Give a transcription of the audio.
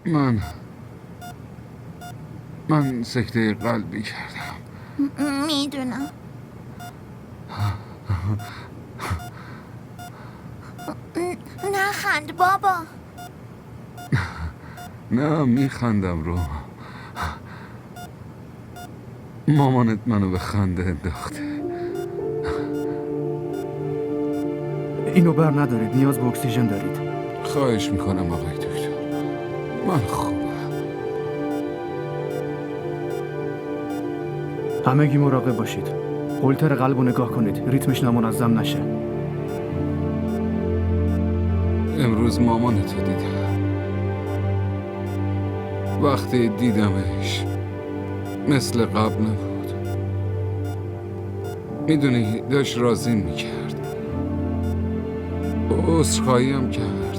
من سکته قلبی کردم. میدونم. نخند بابا. نه میخندم رو. مامانت منو به خنده انداخته. اینو بر ندارید، نیاز به اکسیژن دارید. خواهش میکنم آقای دکتر، من خوبم. همگی مراقب باشید. هولتر قلبو نگاه کنید، ریتمش نامنظم نشه. امروز مامانتو دیدم. وقتی دیدمش مثل قبل نبود. میدونی داشت راضی میکرد. عذرخواهی هم کرد.